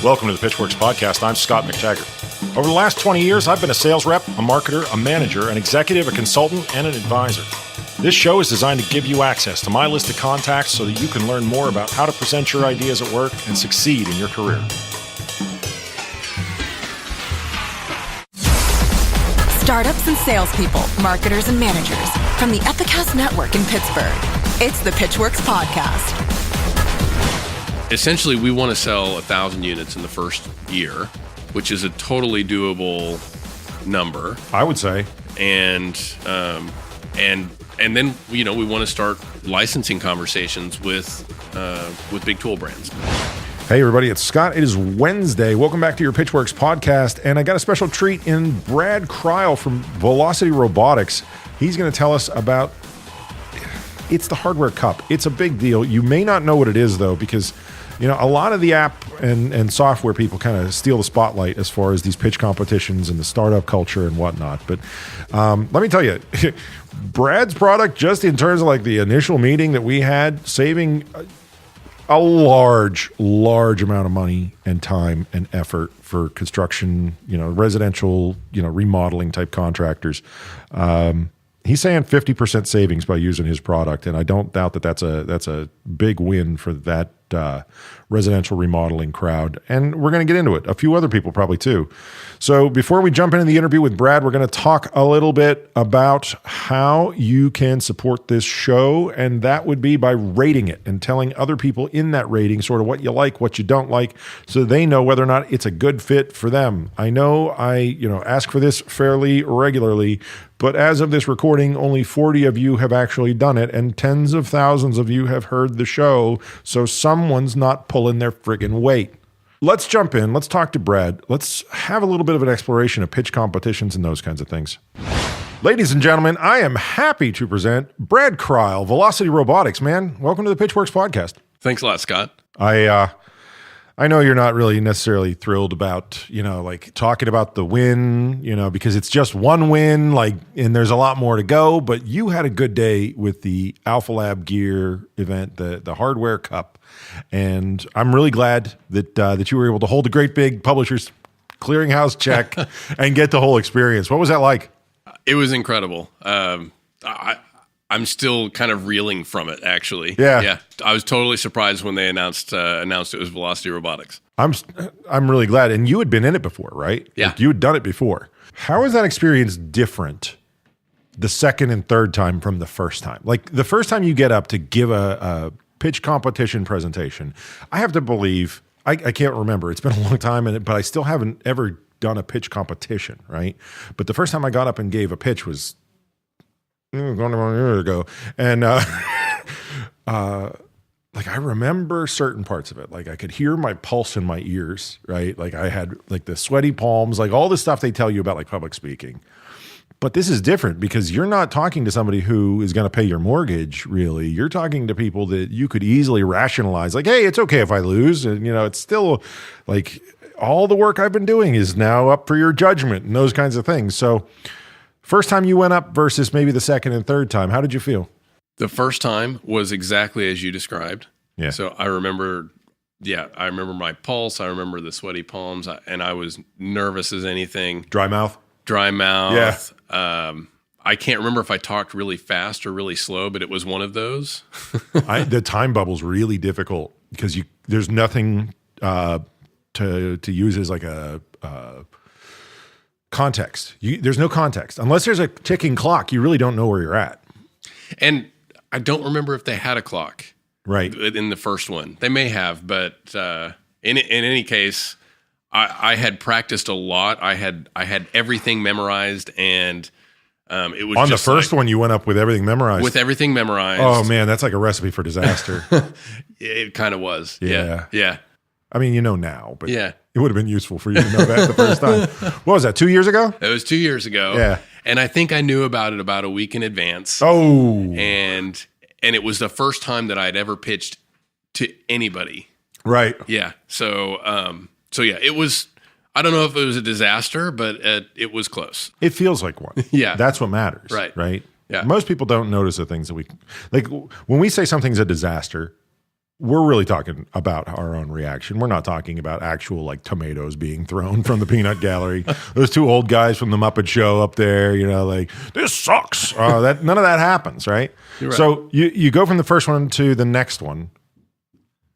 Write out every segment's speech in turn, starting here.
Welcome to the Pitchwerks podcast. I'm Scot MacTaggart. Over the last 20 years, I've been a sales rep, a marketer, a manager, an executive, a consultant, and an advisor. This show is designed to give you access to my list of contacts so that you can learn more about how to present your ideas at work and succeed in your career. Startups and salespeople, marketers and managers from the Epicast Network in Pittsburgh. It's the Pitchwerks podcast. Essentially, we want to sell 1,000 units in the first year, which is a totally doable number. I would say. And then we want to start licensing conversations with big tool brands. Hey everybody, it's Scott. It is Wednesday. Welcome back to your Pitchwerks podcast, and I got a special treat in Brad Kriel from Velocity Robotics. He's going to tell us about it's the Hardware Cup. It's a big deal. You may not know what it is though, because a lot of the app and software people kind of steal the spotlight as far as these pitch competitions and the startup culture and whatnot. But let me tell you, Brad's product, just in terms of like the initial meeting that we had, saving a large amount of money and time and effort for construction, residential, remodeling type contractors. He's saying 50% savings by using his product, and I don't doubt that that's a big win for that residential remodeling crowd. And we're going to get into it. A few other people probably too. So before we jump into the interview with Brad, we're going to talk a little bit about how you can support this show, and that would be by rating it and telling other people in that rating sort of what you like, what you don't like, so they know whether or not it's a good fit for them. I know I ask for this fairly regularly, but as of this recording, only 40 of you have actually done it, and tens of thousands of you have heard the show, so someone's not pulling their friggin' weight. Let's jump in. Let's talk to Brad. Let's have a little bit of an exploration of pitch competitions and those kinds of things. Ladies and gentlemen, I am happy to present Brad Kriel, Velocity Robotics. Man, welcome to the Pitchwerks podcast. Thanks a lot, Scott. I know you're not really necessarily thrilled about, like talking about the win, because it's just one win, and there's a lot more to go, but you had a good day with the AlphaLab Gear event, the Hardware Cup. And I'm really glad that you were able to hold a great big publisher's clearinghouse check and get the whole experience. What was that like? It was incredible. I'm still kind of reeling from it, actually. Yeah. I was totally surprised when they announced it was Velocity Robotics. I'm really glad. And you had been in it before, right? Yeah. Like you had done it before. How is that experience different the second and third time from the first time? Like the first time you get up to give a pitch competition presentation, I have to believe, I can't remember. It's been a long time, but I still haven't ever done a pitch competition, right? But the first time I got up and gave a pitch was going about a year ago. And I remember certain parts of it. Like I could hear my pulse in my ears, right? Like I had like the sweaty palms, like all the stuff they tell you about like public speaking. But this is different because you're not talking to somebody who is going to pay your mortgage, really. You're talking to people that you could easily rationalize, like, hey, it's okay if I lose. And, it's still like all the work I've been doing is now up for your judgment and those kinds of things. So first time you went up versus maybe the second and third time, how did you feel? The first time was exactly as you described. Yeah. So I remember my pulse. I remember the sweaty palms, and I was nervous as anything. Dry mouth. Yeah. I can't remember if I talked really fast or really slow, but it was one of those. The time bubble's really difficult because there's nothing to use as like a context. There's no context. Unless there's a ticking clock, you really don't know where you're at. And I don't remember if they had a clock. Right. In the first one. They may have, but in any case, I had practiced a lot. I had everything memorized, and it was on just the first one. You went up with everything memorized. With everything memorized. Oh man, that's like a recipe for disaster. It kind of was. Yeah. Yeah. I mean, now, but yeah, it would have been useful for you to know that the first time. What was that? 2 years ago? It was 2 years ago. Yeah, and I think I knew about it about a week in advance. Oh, and it was the first time that I'd ever pitched to anybody. Right. Yeah. So yeah, it was. I don't know if it was a disaster, but it was close. It feels like one. Yeah. That's what matters. Right. Right. Yeah. Most people don't notice the things that we like when we say something's a disaster. we're really talking about our own reaction. We're not talking about actual like tomatoes being thrown from the peanut gallery. Those two old guys from the Muppet Show up there, like, this sucks. None of that happens, right? You're right. So you go from the first one to the next one.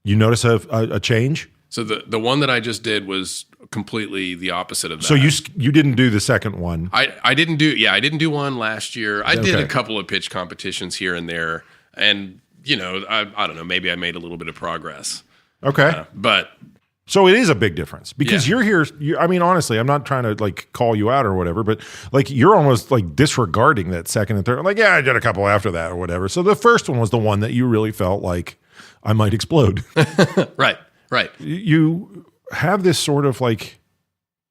You notice a change? So the one that I just did was completely the opposite of that. So you didn't do the second one. I didn't do one last year. I did a couple of pitch competitions here and there, and I don't know, maybe I made a little bit of progress. Okay. But so it is a big difference because you're here. I mean, honestly, I'm not trying to like call you out or whatever, but like you're almost like disregarding that second and third. Like, yeah, I did a couple after that or whatever. So the first one was the one that you really felt like I might explode. Right. You have this sort of like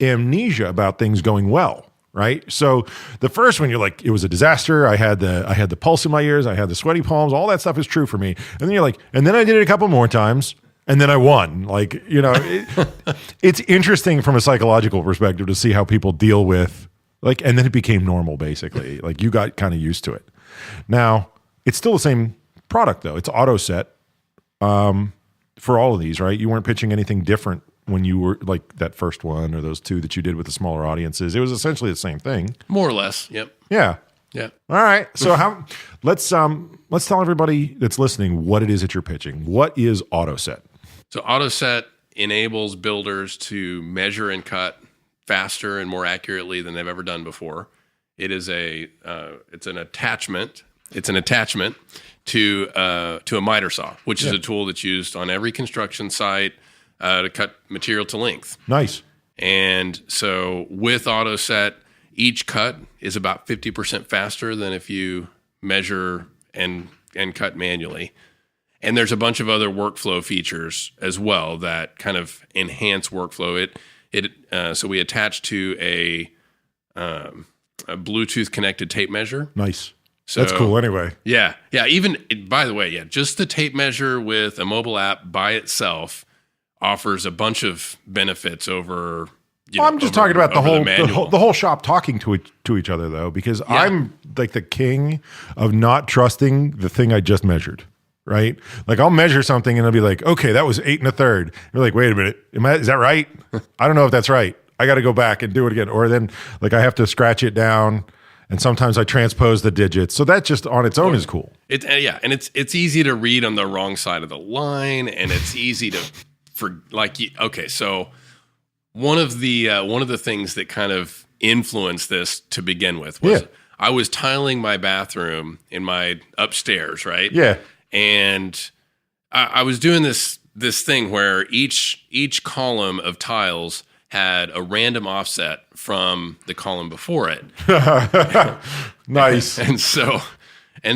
amnesia about things going well. Right. So the first one, you're like, it was a disaster. I had the pulse in my ears. I had the sweaty palms. All that stuff is true for me. And then you're like, and then I did it a couple more times and then I won. Like, it's interesting from a psychological perspective to see how people deal with like, and then it became normal basically. Like you got kind of used to it. Now it's still the same product though. It's Autoset for all of these, right? You weren't pitching anything different when you were like that first one or those two that you did with the smaller audiences. It was essentially the same thing. More or less. Yep. Yeah. Yeah. All right. So let's tell everybody that's listening what it is that you're pitching. What is Autoset? So Autoset enables builders to measure and cut faster and more accurately than they've ever done before. It is it's an attachment to a miter saw, which is a tool that's used on every construction site to cut material to length. Nice. And so with Autoset, each cut is about 50% faster than if you measure and cut manually. And there's a bunch of other workflow features as well that kind of enhance workflow. So we attach to a Bluetooth connected tape measure. Nice. So, that's cool anyway. Yeah. Even, by the way, just the tape measure with a mobile app by itself offers a bunch of benefits over. I'm just talking about the whole shop talking to each other though, because I'm like the king of not trusting the thing I just measured. Right? Like I'll measure something and I'll be like, okay, that was 8 1/3. You're like, wait a minute, is that right? I don't know if that's right. I got to go back and do it again. Or then like I have to scratch it down. And sometimes I transpose the digits. So that just on its own is cool. And it's easy to read on the wrong side of the line, and it's easy to so one of the things that kind of influenced this to begin with was I was tiling my bathroom in my upstairs, right? Yeah. And I was doing this thing where each column of tiles had a random offset from the column before it. Nice. And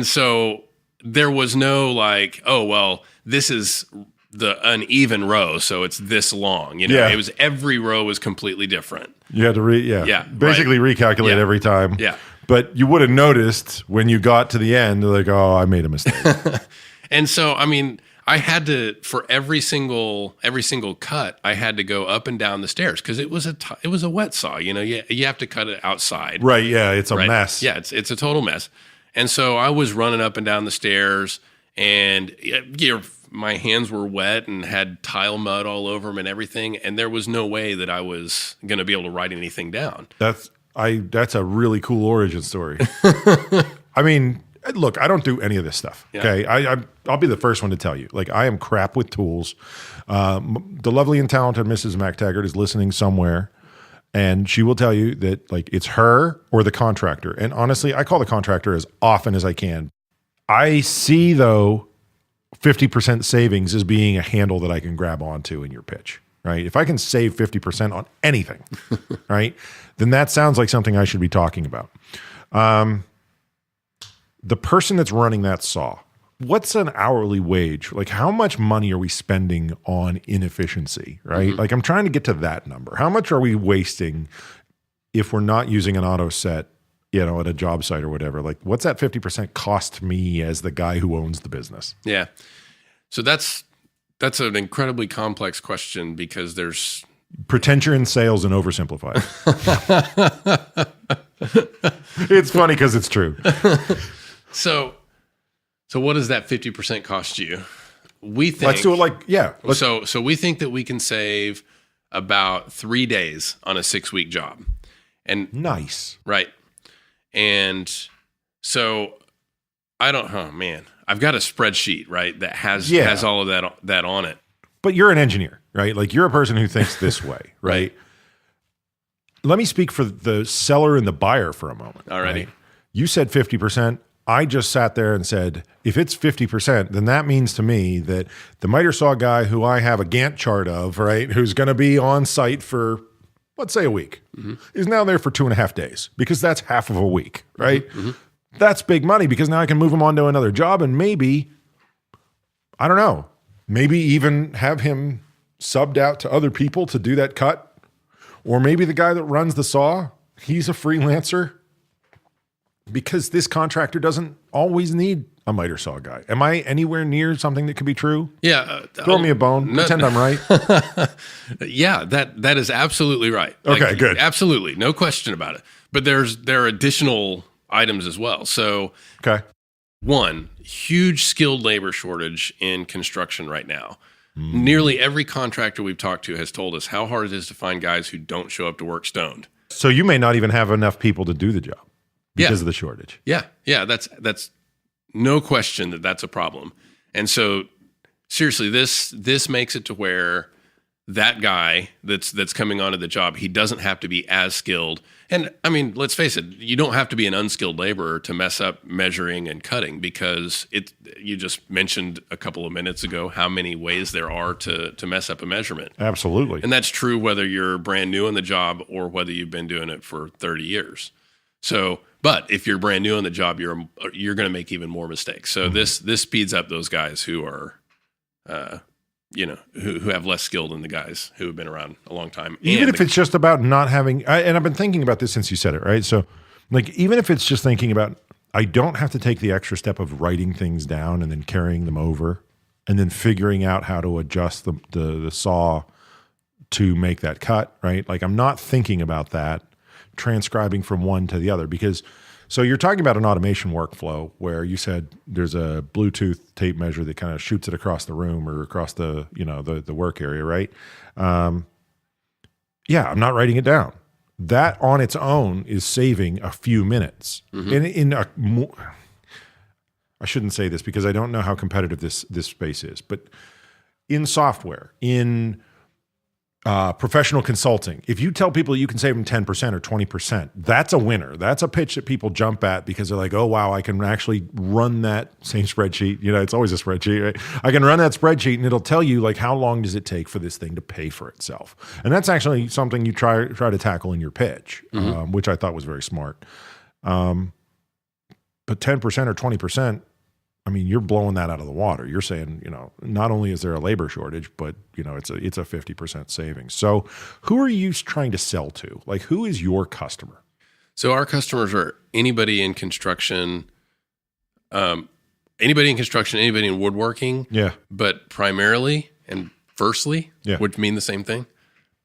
so there was no like, oh, well, this is the uneven row, so it's this long. It was every row was completely different. You had to recalculate every time. Yeah. But you would have noticed when you got to the end, like, oh, I made a mistake. And so, I mean, I had to, for every single cut, I had to go up and down the stairs because it was a wet saw. You have to cut it outside. Right. Yeah. It's a mess. Yeah. It's a total mess. And so I was running up and down the stairs, and my hands were wet and had tile mud all over them and everything. And there was no way that I was going to be able to write anything down. That's a really cool origin story. I mean, look, I don't do any of this stuff. Yeah. Okay, I'll be the first one to tell you. Like, I am crap with tools. The lovely and talented Mrs. MacTaggart is listening somewhere, and she will tell you that like it's her or the contractor. And honestly, I call the contractor as often as I can. I see though 50% savings as being a handle that I can grab onto in your pitch. Right? If I can save 50% on anything, right, then that sounds like something I should be talking about. The person that's running that saw, what's an hourly wage? Like, how much money are we spending on inefficiency, right? Mm-hmm. Like, I'm trying to get to that number. How much are we wasting if we're not using an Autoset, at a job site or whatever? Like, what's that 50% cost me as the guy who owns the business? Yeah. So that's an incredibly complex question because there's... Pretend you're in sales and oversimplified. It's funny because it's true. So what does that 50% cost you? we think let's do it So we think that we can save about 3 days on a 6-week job. And nice. Right. And so I've got a spreadsheet, right, that has all of that on it. But you're an engineer, right? Like you're a person who thinks this way, right? Let me speak for the seller and the buyer for a moment. Alrighty. Right? You said 50%. I just sat there and said, if it's 50%, then that means to me that the miter saw guy who I have a Gantt chart of, right, who's going to be on site for, let's say, a week, is now there for 2.5 days because that's half of a week, right? That's big money because now I can move him on to another job and maybe, I don't know, maybe even have him subbed out to other people to do that cut. Or maybe the guy that runs the saw, he's a freelancer because this contractor doesn't always need a miter saw guy. Am I anywhere near something that could be true? Yeah. Throw me a bone. Pretend I'm right. Yeah, that is absolutely right. Okay, good. Absolutely. No question about it. But there are additional items as well. So, okay. One, huge skilled labor shortage in construction right now. Nearly every contractor we've talked to has told us how hard it is to find guys who don't show up to work stoned. So you may not even have enough people to do the job because of the shortage. Yeah. That's no question that's a problem. And so seriously, this makes it to where that guy that's coming onto the job, he doesn't have to be as skilled. And I mean, let's face it, you don't have to be an unskilled laborer to mess up measuring and cutting because you just mentioned a couple of minutes ago how many ways there are to mess up a measurement. Absolutely. And that's true whether you're brand new in the job or whether you've been doing it for 30 years. So, but if you're brand new in the job, you're going to make even more mistakes. So this speeds up those guys who are, who have less skill than the guys who have been around a long time. Even if it's just about not having, and I've been thinking about this since you said it, right? So like, even if it's just thinking about, I don't have to take the extra step of writing things down and then carrying them over and then figuring out how to adjust the saw to make that cut, right? Like I'm not thinking about that, transcribing from one to the other because so you're talking about an automation workflow where you said there's a Bluetooth tape measure that kind of shoots it across the room or across the work area, right? I'm not writing it down. That on its own is saving a few minutes. I shouldn't say this because I don't know how competitive this space is, but in software, in professional consulting, if you tell people you can save them 10% or 20%, that's a winner. That's a pitch that people jump at because they're like, oh, wow, I can actually run that same spreadsheet. It's always a spreadsheet, right? I can run that spreadsheet and it'll tell you like how long does it take for this thing to pay for itself. And that's actually something you try to tackle in your pitch, which I thought was very smart. But 10% or 20%, I mean, you're blowing that out of the water. You're saying, not only is there a labor shortage, but it's a 50% savings. So who are you trying to sell to? Like, who is your customer? So our customers are anybody in construction, anybody in woodworking. Yeah. But primarily and firstly, would mean the same thing.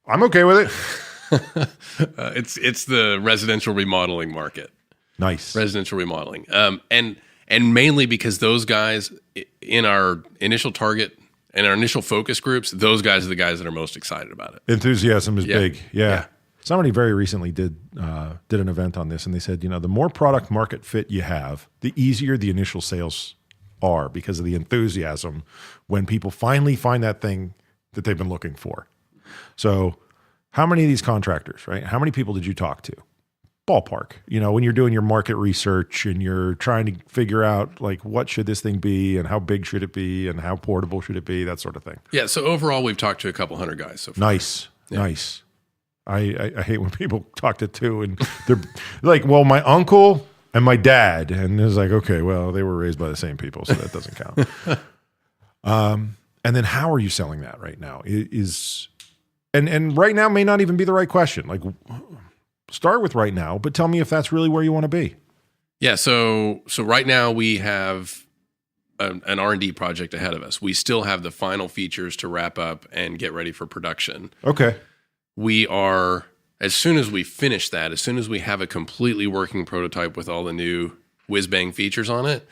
I'm okay with it. It's the residential remodeling market. Nice. Residential remodeling. And mainly because those guys in our initial target and our initial focus groups, those guys are the guys that are most excited about it. Enthusiasm is big. Yeah. Somebody very recently did an event on this, and they said, the more product market fit you have, the easier the initial sales are because of the enthusiasm when people finally find that thing that they've been looking for. So how many of these contractors, right? How many people did you talk to? Ballpark, when you're doing your market research and you're trying to figure out like what should this thing be and how big should it be and how portable should it be, that sort of thing. Yeah. So overall, we've talked to a couple hundred guys so far. Nice. I hate when people talk to two and they're like, well, my uncle and my dad, and it's like, okay, well, they were raised by the same people, so that doesn't count. And then how are you selling that right now? And right now may not even be the right question. Like, start with right now, but tell me if that's really where you want to be. Yeah. So right now we have an R&D project ahead of us. We still have the final features to wrap up and get ready for production. Okay. We are, as soon as we finish that, as soon as we have a completely working prototype with all the new whiz-bang features on it,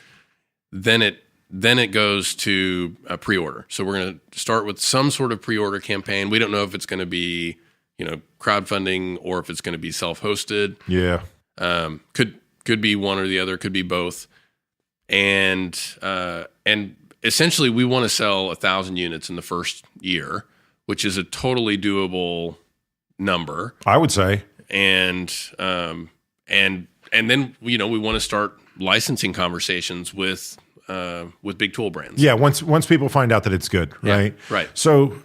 then then it goes to a pre-order. So we're going to start with some sort of pre-order campaign. We don't know if it's going to be, crowdfunding or if it's going to be self-hosted. Yeah. Could be one or the other, could be both. And essentially we want to sell 1,000 units in the first year, which is a totally doable number, I would say. And then we want to start licensing conversations with big tool brands. Yeah, once people find out that it's good, right? Yeah, right. So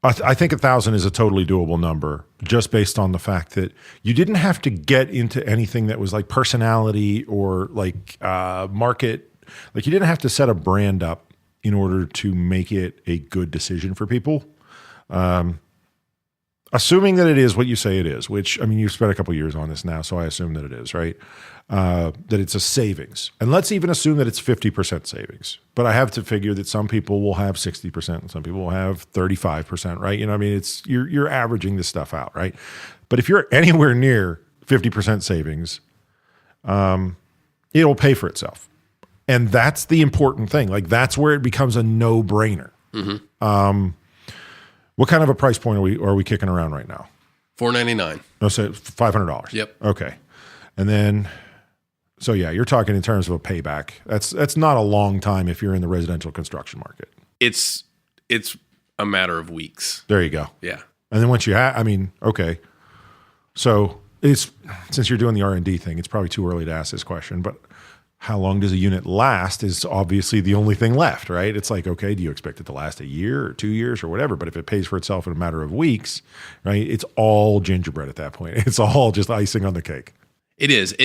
I think 1,000 is a totally doable number, just based on the fact that you didn't have to get into anything that was like personality or like market. Like you didn't have to set a brand up in order to make it a good decision for people. Assuming that it is what you say it is, which, I mean, you've spent a couple of years on this now, so I assume that it is, right? That it's a savings. And let's even assume that it's 50% savings. But I have to figure that some people will have 60% and some people will have 35%, right? I mean, you're averaging this stuff out, right? But if you're anywhere near 50% savings, it'll pay for itself. And that's the important thing. Like, that's where it becomes a no-brainer. Mm-hmm. What kind of a price point are we kicking around right now? $499. No, so $500. Yep. Okay. And then, so yeah, you're talking in terms of a payback. That's not a long time if you're in the residential construction market. It's a matter of weeks. There you go. Yeah. And then once you have, I mean, okay. So since you're doing the R&D thing, it's probably too early to ask this question, but how long does a unit last is obviously the only thing left, right? It's like, okay, do you expect it to last a year or 2 years or whatever? But if it pays for itself in a matter of weeks, right, it's all gingerbread at that point. It's all just icing on the cake. It is.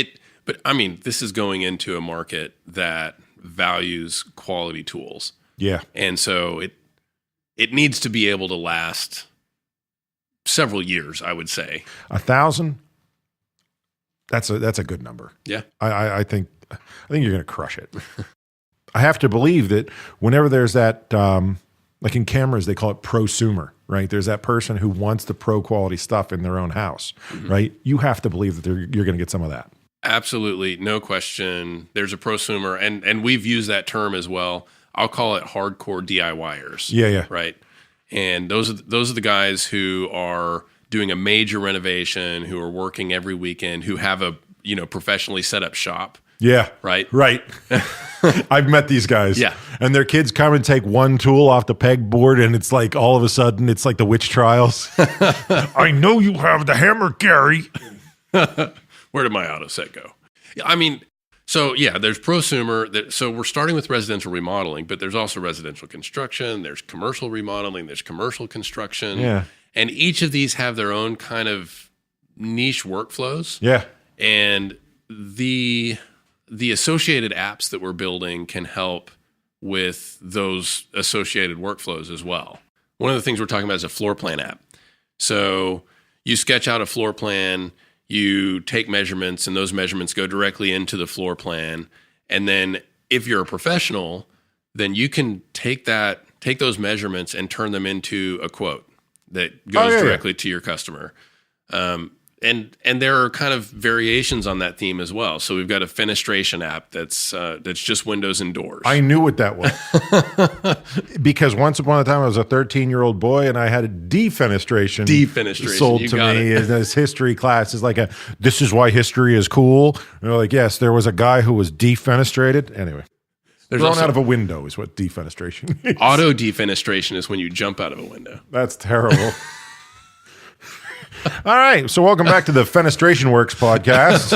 But I mean, this is going into a market that values quality tools. Yeah. And so it needs to be able to last several years, I would say. 1,000, that's a good number. Yeah. I think you're going to crush it. I have to believe that whenever there's that, like in cameras, they call it prosumer, right? There's that person who wants the pro quality stuff in their own house, mm-hmm. right? You have to believe that you're going to get some of that. Absolutely. No question. There's a prosumer, and we've used that term as well. I'll call it hardcore DIYers. Yeah. Right. And those are the guys who are doing a major renovation, who are working every weekend, who have a, professionally set up shop. Yeah. Right. I've met these guys. Yeah. And their kids come and take one tool off the pegboard, and it's like all of a sudden it's like the witch trials. I know you have the hammer, Gary. Where did my Autoset go? I mean, so yeah, there's prosumer. So we're starting with residential remodeling, but there's also residential construction. There's commercial remodeling. There's commercial construction. Yeah. And each of these have their own kind of niche workflows. Yeah. And the associated apps that we're building can help with those associated workflows as well. One of the things we're talking about is a floor plan app. So you sketch out a floor plan, you take measurements, and those measurements go directly into the floor plan. And then if you're a professional, then you can take those measurements and turn them into a quote that goes directly to your customer. And there are kind of variations on that theme as well. So we've got a fenestration app that's just windows and doors. I knew what that was. Because once upon a time I was a 13-year-old boy and I had a defenestration sold to me in this history class. It's like this is why history is cool. And they're like, yes, there was a guy who was defenestrated. Anyway. Thrown out of a window is what defenestration is. Auto defenestration is when you jump out of a window. That's terrible. All right, so welcome back to the Fenestration Works podcast.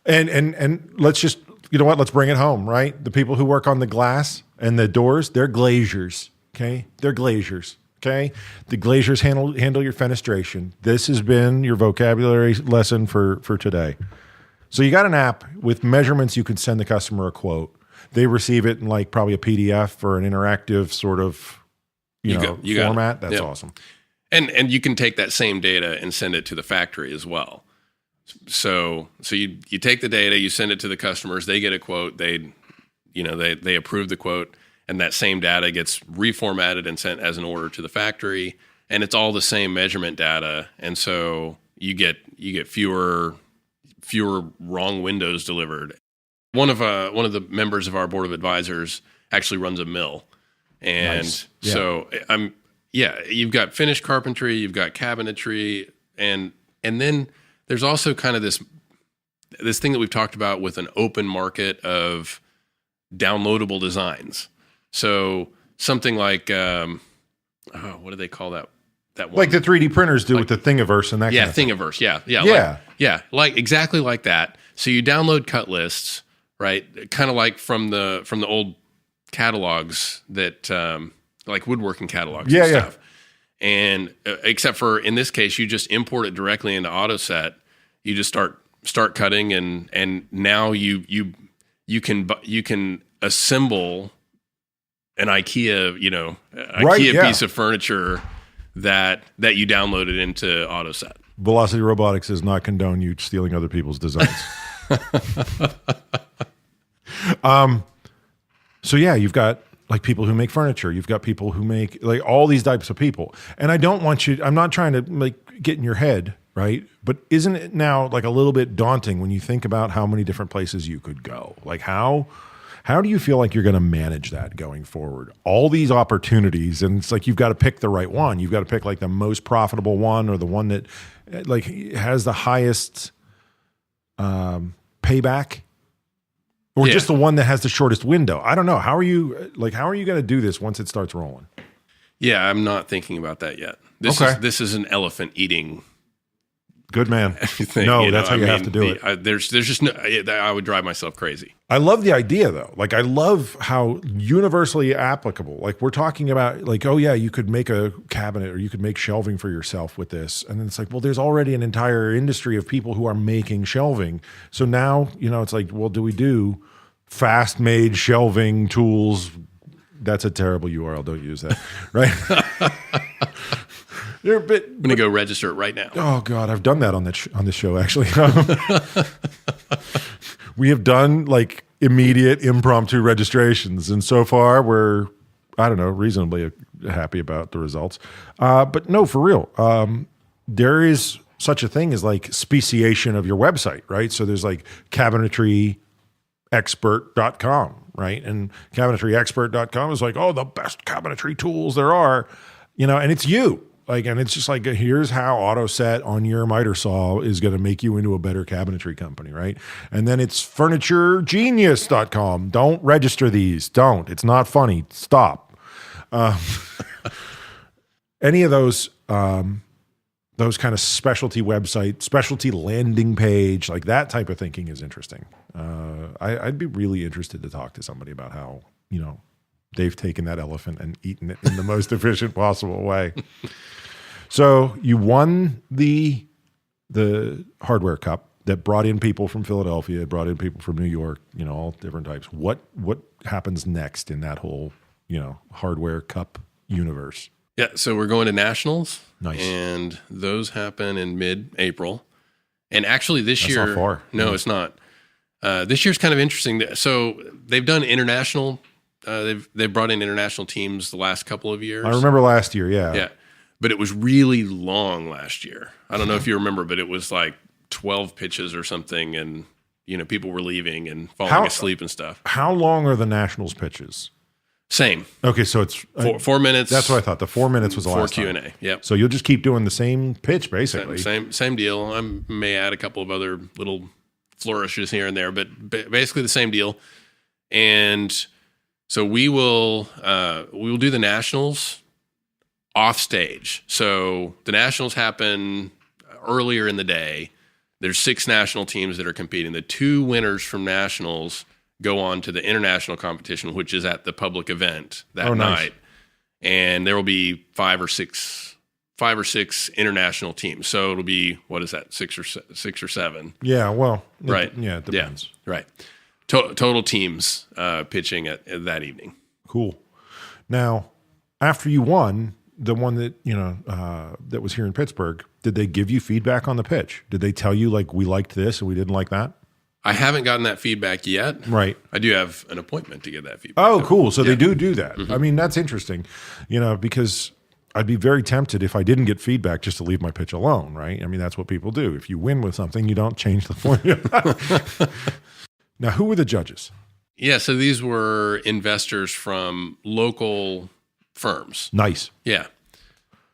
And let's just, let's bring it home, right? The people who work on the glass and the doors, they're glaziers, okay? They're glaziers, okay? The glaziers handle your fenestration. This has been your vocabulary lesson for today. So you got an app with measurements. You can send the customer a quote. They receive it in like probably a PDF or an interactive sort of format. That's awesome. And you can take that same data and send it to the factory as well. So you take the data, you send it to the customers, they get a quote, they approve the quote, and that same data gets reformatted and sent as an order to the factory, and it's all the same measurement data, and so you get fewer fewer wrong windows delivered. One of the members of our board of advisors actually runs a mill, and Nice. Yeah. so you've got finished carpentry, you've got cabinetry, and then there's also kind of this thing that we've talked about with an open market of downloadable designs. So something like what do they call that one? Like the 3D printers do with the Thingiverse and that kind of thing. Thingiverse, yeah, like exactly like that. So you download cut lists, right? Kind of like from the old catalogs that like woodworking catalogs and stuff. And except for in this case, you just import it directly into Autoset. You just start cutting, and now you can assemble an IKEA piece of furniture that you downloaded into Autoset. Velocity Robotics does not condone you stealing other people's designs. So yeah, you've got like people who make furniture. You've got people who make like all these types of people. And I'm not trying to like get in your head, right? But isn't it now like a little bit daunting when you think about how many different places you could go? Like how do you feel like you're going to manage that going forward? All these opportunities, and it's like you've got to pick the right one. You've got to pick like the most profitable one, or the one that like has the highest payback, or just the one that has the shortest window. I don't know. How are you going to do this once it starts rolling? Yeah, I'm not thinking about that yet. This is an elephant eating. Good man. Thing, no, that's how you have to do it. There's just no. I would drive myself crazy. I love the idea though. Like I love how universally applicable. Like we're talking about like, oh yeah, you could make a cabinet or you could make shelving for yourself with this. And then it's like, well, there's already an entire industry of people who are making shelving. So now, it's like, well, do we do fast made shelving tools? That's a terrible URL. Don't use that. Right. I'm going to go register it right now. Oh God, I've done that on this show actually. We have done like immediate impromptu registrations, and so far we're, I don't know, reasonably happy about the results. But no, for real, there is such a thing as like speciation of your website, right? So there's like cabinetryexpert.com, right? And cabinetryexpert.com is like, oh, the best cabinetry tools there are, and it's you. Like, and it's just like, here's how Autoset on your miter saw is going to make you into a better cabinetry company, right? And then it's furnituregenius.com. Don't register these. Don't. It's not funny. Stop. Any of those kind of specialty website, specialty landing page, like that type of thinking is interesting. I'd be really interested to talk to somebody about how, they've taken that elephant and eaten it in the most efficient possible way. So you won the Hardware Cup that brought in people from Philadelphia, brought in people from New York, all different types. What happens next in that whole, Hardware Cup universe? Yeah, so we're going to nationals. Nice. And those happen in mid-April. And actually this year... That's not far. No, it's not. This year's kind of interesting. So they've done international... They've brought in international teams the last couple of years. I remember last year, yeah. Yeah, but it was really long last year. I don't know if you remember, but it was like 12 pitches or something, and people were leaving and falling asleep and stuff. How long are the nationals pitches? Same. Okay, so it's 4 minutes. That's what I thought. The 4 minutes was the last time. 4 Q&A. Yep. So you'll just keep doing the same pitch, basically. Same deal. I may add a couple of other little flourishes here and there, but basically the same deal. And so we will do the nationals off stage. So the nationals happen earlier in the day. There's 6 national teams that are competing. The 2 winners from nationals go on to the international competition, which is at the public event that night. And there will be 5 or 6 international teams. So it'll be, what is that? 6 or 7. Yeah. Well, right. It depends. Yeah, right. Total teams pitching at that evening. Cool. Now, after you won the one that that was here in Pittsburgh, did they give you feedback on the pitch? Did they tell you like we liked this and we didn't like that? I haven't gotten that feedback yet. Right. I do have an appointment to get that feedback. Oh, cool. So they do that. Mm-hmm. I mean, that's interesting. Because I'd be very tempted if I didn't get feedback just to leave my pitch alone, right? I mean, that's what people do. If you win with something, you don't change the formula. Now, who were the judges? Yeah, so these were investors from local firms. Nice. Yeah.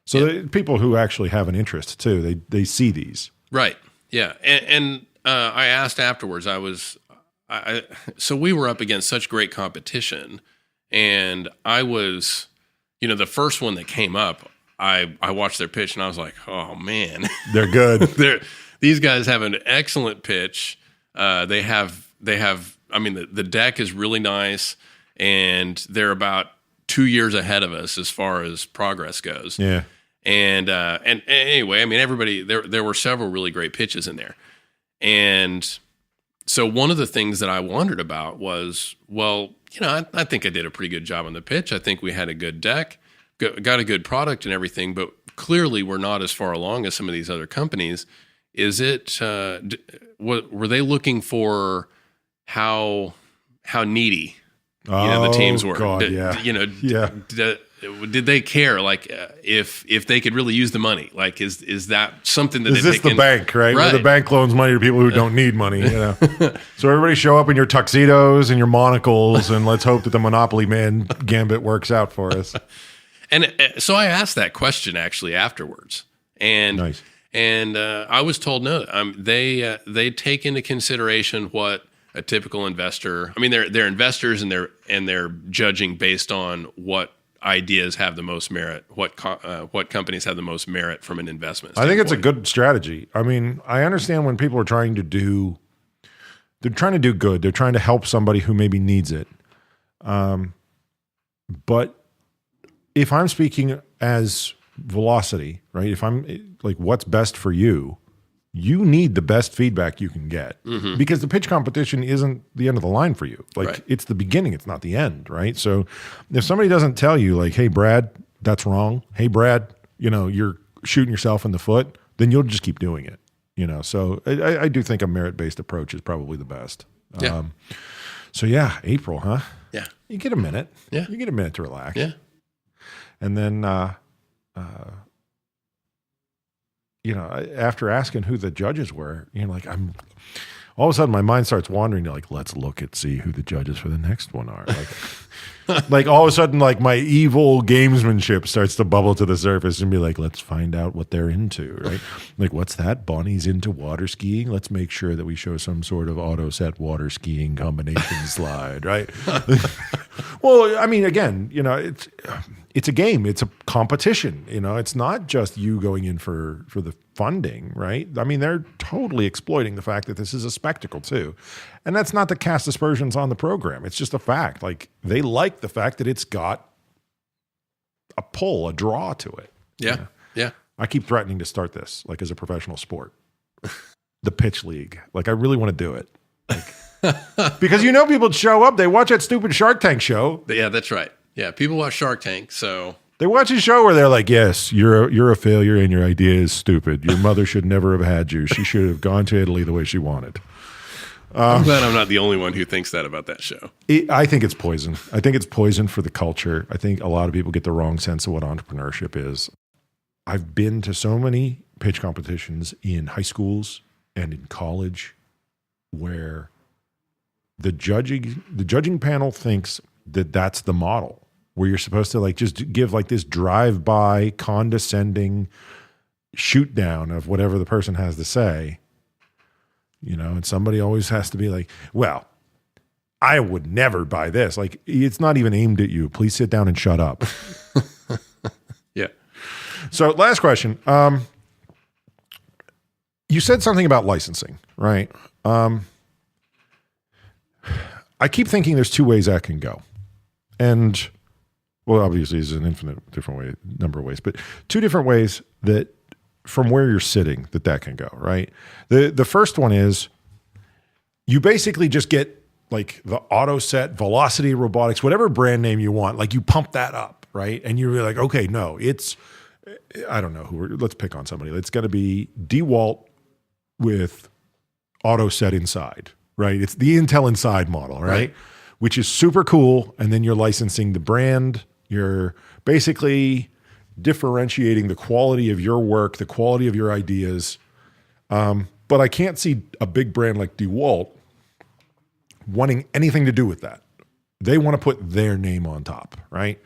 So people who actually have an interest too, they see these. Right. Yeah. And I asked afterwards, so we were up against such great competition, and I was, the first one that came up, I watched their pitch and I was like, oh man, they're good. These guys have an excellent pitch. They have, I mean, the deck is really nice, and they're about 2 years ahead of us as far as progress goes. Yeah. And anyway, I mean, everybody, there were several really great pitches in there. And so one of the things that I wondered about was, well, I think I did a pretty good job on the pitch. I think we had a good deck, got a good product and everything, but clearly we're not as far along as some of these other companies. Is it, were they looking for how needy, the teams were? God, Did they care? Like, if they could really use the money, like, is that something that is this the bank, right? Where the bank loans money to people who don't need money. So everybody show up in your tuxedos and your monocles, and let's hope that the Monopoly Man gambit works out for us. And so I asked that question actually afterwards, and nice. And I was told no. They take into consideration what a typical investor. I mean, they're investors, and they're judging based on what ideas have the most merit, what companies have the most merit from an investment standpoint. I think it's a good strategy. I mean, I understand when people are trying to do good. They're trying to help somebody who maybe needs it. But if I'm speaking as Velocity, right? If I'm like, what's best for you, you need the best feedback you can get, because the pitch competition isn't the end of the line for you. Like, right. It's the beginning. It's not the end, right? So if somebody doesn't tell you like, hey, Brad, that's wrong. Hey, Brad, you're shooting yourself in the foot, then you'll just keep doing it, So I do think a merit-based approach is probably the best. Yeah. So yeah, April, huh? Yeah. You get a minute. Yeah. You get a minute to relax. Yeah. And then, after asking who the judges were, like, all of a sudden my mind starts wandering to like, let's see who the judges for the next one are. Like all of a sudden, like my evil gamesmanship starts to bubble to the surface and be like, let's find out what they're into, right? Like, what's that? Bonnie's into water skiing. Let's make sure that we show some sort of Autoset water skiing combination slide, right? Well, I mean, again, it's a game. It's a competition. It's not just you going in for the funding, right? I mean, they're totally exploiting the fact that this is a spectacle too. And that's not to cast aspersions on the program. It's just a fact. Like, they like the fact that it's got a draw to it. Yeah. Yeah. I keep threatening to start this, like, as a professional sport. The pitch league. Like, I really want to do it. Like, because people show up, they watch that stupid Shark Tank show. Yeah, that's right. Yeah, people watch Shark Tank, so they watch a show where they're like, yes, you're a failure and your idea is stupid. Your mother should never have had you. She should have gone to Italy the way she wanted. I'm glad I'm not the only one who thinks that about that show. I think it's poison. I think it's poison for the culture. I think a lot of people get the wrong sense of what entrepreneurship is. I've been to so many pitch competitions in high schools and in college where the judging panel thinks that that's the model, where you're supposed to like just give like this drive-by condescending shoot down of whatever the person has to say, and somebody always has to be like, well, I would never buy this. Like, it's not even aimed at you. Please sit down and shut up. Yeah. So last question. You said something about licensing, right? I keep thinking there's two ways that can go. And, well, obviously there's an infinite number of ways, but two different ways that from where you're sitting that can go, right? The first one is you basically just get like the Autoset, Velocity Robotics, whatever brand name you want, like you pump that up, right? And you're like, okay, no, it's, I don't know let's pick on somebody. It's got to be DeWalt with Autoset inside, right? It's the Intel Inside model, right? Which is super cool. And then you're licensing the brand. You're basically differentiating the quality of your work, the quality of your ideas. But I can't see a big brand like DeWalt wanting anything to do with that. They want to put their name on top, right?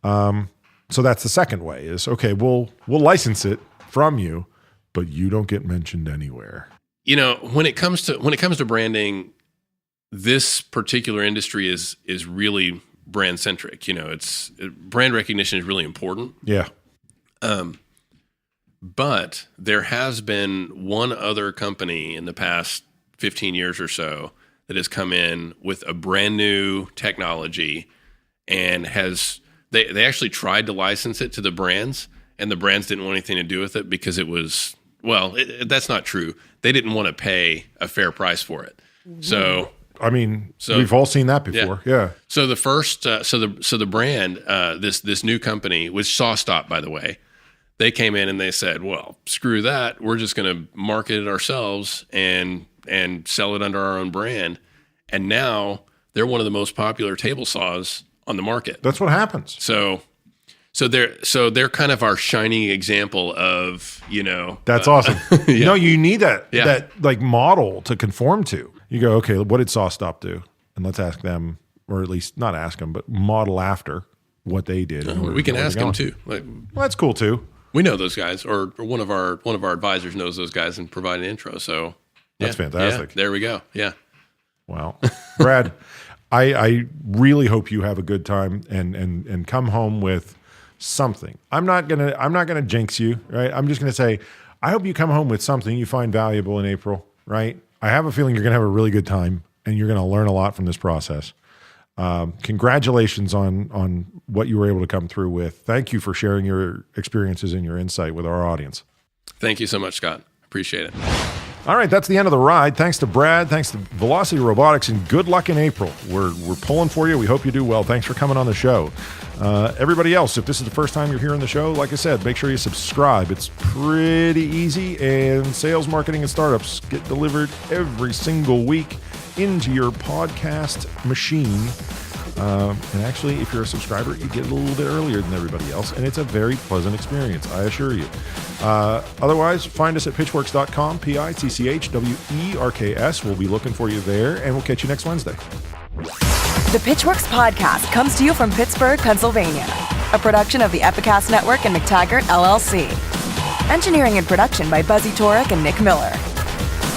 So that's the second way is, okay, we'll license it from you, but you don't get mentioned anywhere. You know, when it comes to branding, this particular industry is really brand centric. You know, brand recognition is really important. Yeah. But there has been one other company in the past 15 years or so that has come in with a brand new technology and they actually tried to license it to the brands, and the brands didn't want anything to do with it because it was, that's not true. They didn't want to pay a fair price for it. So, I mean, we've all seen that before. Yeah. So the first, so the brand, this new company, which SawStop, by the way, they came in and they said, well, screw that. We're just going to market it ourselves and sell it under our own brand. And now they're one of the most popular table saws on the market. That's what happens. So they're kind of our shining example of, you know. That's awesome. Yeah. No, you need that like model to conform to. You go, okay, what did SawStop do? And let's ask them, or at least not ask them, but model after what they did. We can ask them too. Well, that's cool too. We know those guys, or one of our advisors knows those guys and provide an intro. So that's fantastic. Yeah, there we go. Yeah. Wow. Brad, I really hope you have a good time and come home with something. I'm not gonna jinx you, right? I'm just gonna say, I hope you come home with something you find valuable in April, right? I have a feeling you're gonna have a really good time and you're gonna learn a lot from this process. Congratulations on what you were able to come through with. Thank you for sharing your experiences and your insight with our audience. Thank you so much, Scott. Appreciate it. All right, that's the end of the ride. Thanks to Brad, thanks to Velocity Robotics, and good luck in April. We're pulling for you. We hope you do well. Thanks for coming on the show. Everybody else, if this is the first time you're hearing the show, like I said, make sure you subscribe. It's pretty easy, and sales, marketing, and startups get delivered every single week into your podcast machine. And actually, if you're a subscriber, you get it a little bit earlier than everybody else, and it's a very pleasant experience, I assure you. Otherwise, find us at pitchwerks.com, Pitchwerks. We'll be looking for you there, and we'll catch you next Wednesday. The Pitchwerks podcast comes to you from Pittsburgh, Pennsylvania, a production of the Epicast Network and MacTaggart, LLC. Engineering and production by Buzzy Torek and Nick Miller.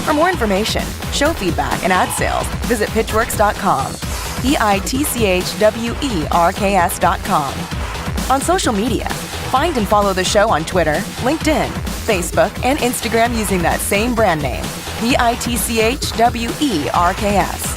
For more information, show feedback, and ad sales, visit pitchwerks.com. Pitchwerks.com. On social media, find and follow the show on Twitter, LinkedIn, Facebook, and Instagram using that same brand name, Pitchwerks.